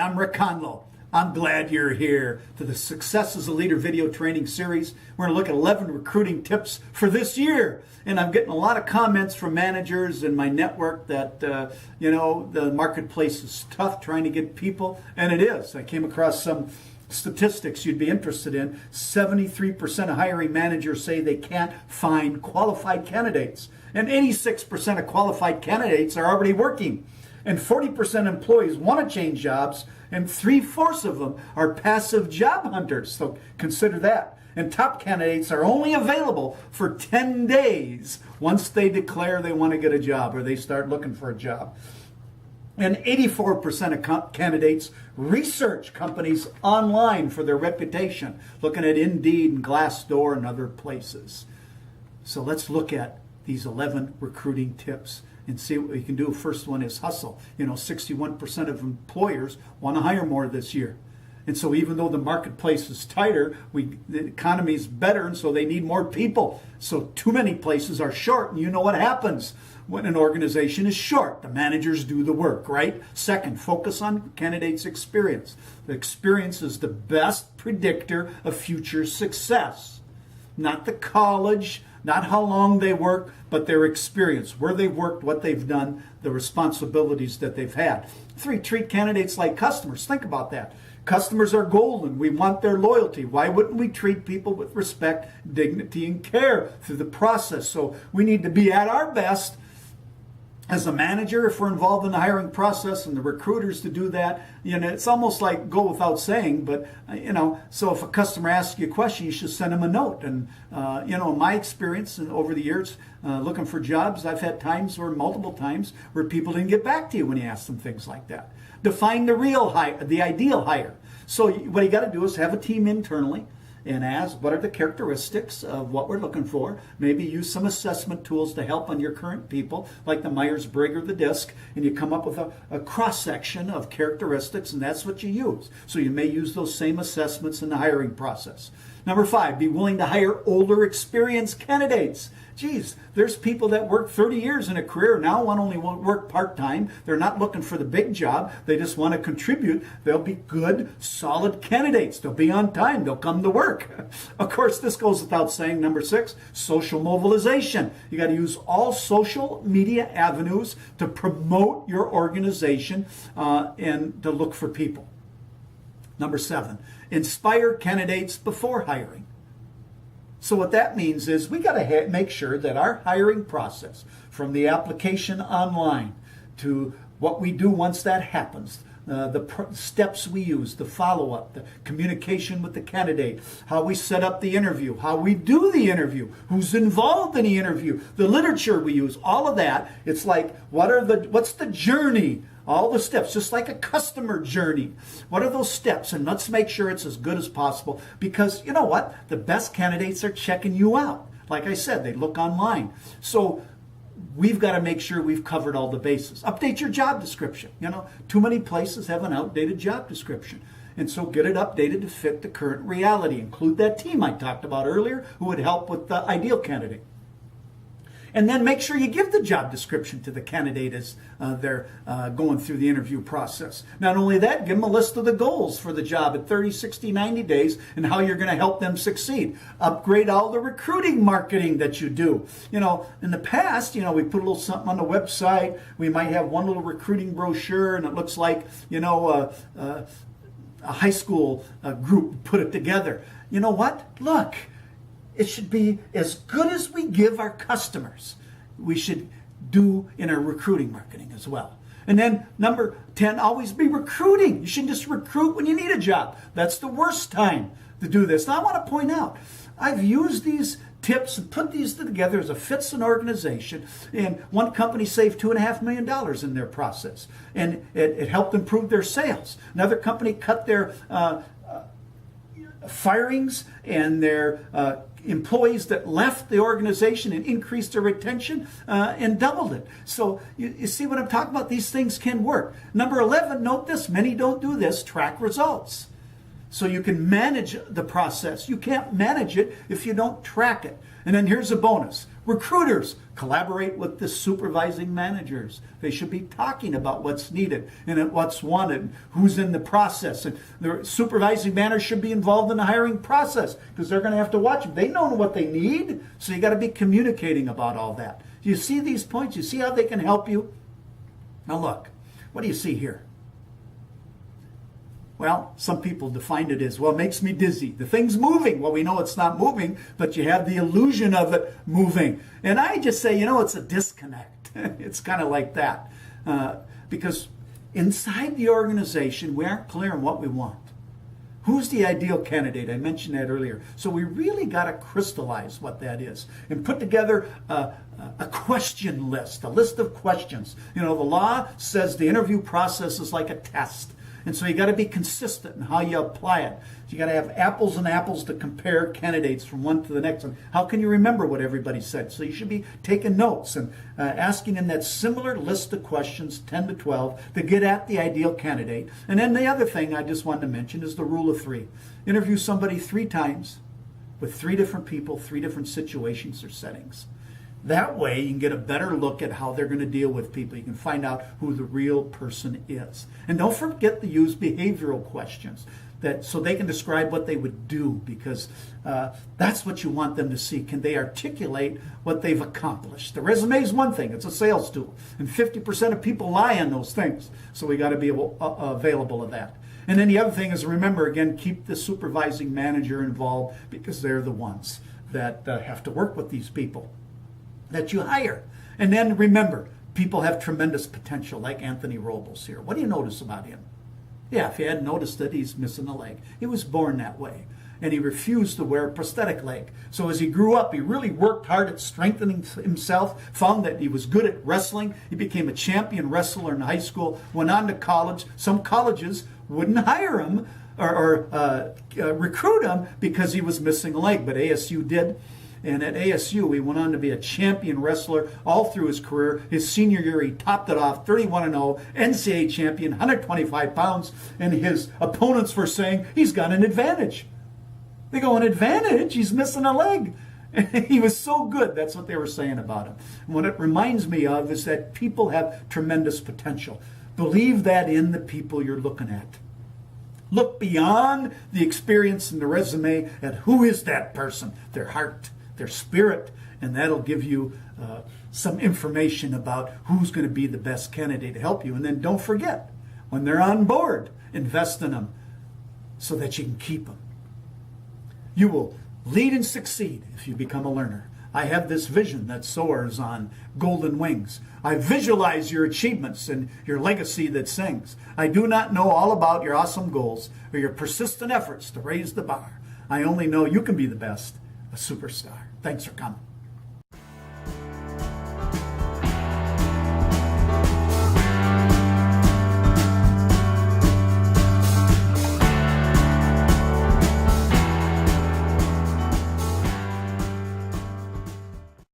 I'm Rick Conlow. I'm glad you're here to the Success as a Leader video training series. We're going to look at 11 recruiting tips for this year. And I'm getting a lot of comments from managers in my network that, the marketplace is tough trying to get people. And it is. I came across some statistics you'd be interested in. 73% of hiring managers say they can't find qualified candidates. And 86% of qualified candidates are already working. And 40% of employees want to change jobs, and 3/4 of them are passive job hunters. So consider that. And top candidates are only available for 10 days once they declare they want to get a job or they start looking for a job. And 84% of candidates research companies online for their reputation, looking at Indeed and Glassdoor and other places. So let's look at these 11 recruiting tips and see what we can do. First one is hustle. 61% of employers want to hire more this year. And so even though the marketplace is tighter, the economy is better, and so they need more people. So too many places are short, and you know what happens when an organization is short. The managers do the work, right? Second, focus on candidates' experience. The experience is the best predictor of future success. Not the college, not how long they work, but their experience, where they've worked, what they've done, the responsibilities that they've had. 3, treat candidates like customers. Think about that. Customers are golden. We want their loyalty. Why wouldn't we treat people with respect, dignity, and care through the process? So we need to be at our best as a manager if we're involved in the hiring process, and the recruiters to do that. It's almost like go without saying, but so if a customer asks you a question, you should send them a note. And in my experience and over the years looking for jobs, I've had multiple times where people didn't get back to you when you asked them things like that. Define the ideal hire. So what you got to do is have a team internally and ask what are the characteristics of what we're looking for. Maybe use some assessment tools to help on your current people, like the Myers-Briggs or the DISC, and you come up with a cross-section of characteristics, and that's what you use. So you may use those same assessments in the hiring process. Number 5, be willing to hire older, experienced candidates. Geez, there's people that work 30 years in a career now only work part-time. They're not looking for the big job. They just want to contribute. They'll be good, solid candidates. They'll be on time. They'll come to work. Of course, this goes without saying. Number 6, social mobilization. You got to use all social media avenues to promote your organization and to look for people. Number 7, inspire candidates before hiring. So what that means is we got to make sure that our hiring process, from the application online to what we do once that happens, the steps we use, the follow-up, the communication with the candidate, how we set up the interview, how we do the interview, who's involved in the interview, the literature we use, all of that. It's like, what's the journey? All the steps, just like a customer journey. What are those steps? And let's make sure it's as good as possible, because you know what? The best candidates are checking you out. Like I said, they look online. So we've got to make sure we've covered all the bases. Update your job description. Too many places have an outdated job description. And so get it updated to fit the current reality. Include that team I talked about earlier who would help with the ideal candidate. And then make sure you give the job description to the candidate as they're going through the interview process. Not only that, give them a list of the goals for the job at 30, 60, 90 days and how you're going to help them succeed. Upgrade all the recruiting marketing that you do. In the past, we put a little something on the website. We might have one little recruiting brochure, and it looks like, a high school group put it together. You know what? Look. It should be as good as we give our customers. We should do in our recruiting marketing as well. And then number 10, always be recruiting. You shouldn't just recruit when you need a job. That's the worst time to do this. Now I want to point out, I've used these tips and put these together as a fits an organization. And one company saved $2.5 million in their process. And it helped improve their sales. Another company cut their firings and their employees that left the organization and increased their retention and doubled it. So you see what I'm talking about? These things can work. Number 11, note this. Many don't do this. Track results. so you can manage the process. You can't manage it if you don't track it. And then here's a bonus. Recruiters, collaborate with the supervising managers. They should be talking about what's needed and what's wanted, who's in the process. And the supervising manager should be involved in the hiring process because they're going to have to watch them. They know what they need, so you got to be communicating about all that. Do you see these points? You see how they can help you? Now look, what do you see here? Well, some people define it as, well, it makes me dizzy. The thing's moving. Well, we know it's not moving, but you have the illusion of it moving. And I just say, it's a disconnect. It's kind of like that. Because inside the organization, we aren't clear on what we want. Who's the ideal candidate? I mentioned that earlier. So we really got to crystallize what that is and put together a question list, a list of questions. The law says the interview process is like a test. And so you got to be consistent in how you apply it. You got to have apples and apples to compare candidates from one to the next one. How can you remember what everybody said? So you should be taking notes and asking in that similar list of questions, 10 to 12, to get at the ideal candidate. And then the other thing I just wanted to mention is the rule of 3. Interview somebody 3 times with 3 different people, 3 different situations or settings. That way you can get a better look at how they're going to deal with people. You can find out who the real person is. And don't forget to use behavioral questions so they can describe what they would do, because that's what you want them to see. Can they articulate what they've accomplished? The resume is one thing. It's a sales tool. And 50% of people lie on those things. So we got to be available of that. And then the other thing is, remember, again, keep the supervising manager involved, because they're the ones that have to work with these people that you hire. And then remember, people have tremendous potential, like Anthony Robles here. What do you notice about him? Yeah, if you hadn't noticed it, he's missing a leg. He was born that way. And he refused to wear a prosthetic leg. So as he grew up, he really worked hard at strengthening himself, found that he was good at wrestling. He became a champion wrestler in high school, went on to college. Some colleges wouldn't hire him or recruit him because he was missing a leg, but ASU did. And at ASU, he went on to be a champion wrestler all through his career. His senior year, he topped it off, 31-0, NCAA champion, 125 pounds. And his opponents were saying, he's got an advantage. They go, an advantage? He's missing a leg. And he was so good. That's what they were saying about him. And what it reminds me of is that people have tremendous potential. Believe that in the people you're looking at. Look beyond the experience and the resume at who is that person, their heart, their spirit, and that'll give you some information about who's going to be the best candidate to help you. And then don't forget, when they're on board, invest in them so that you can keep them. You will lead and succeed if you become a learner. I have this vision that soars on golden wings. I visualize your achievements and your legacy that sings. I do not know all about your awesome goals or your persistent efforts to raise the bar. I only know you can be the best, a superstar. Thanks for coming.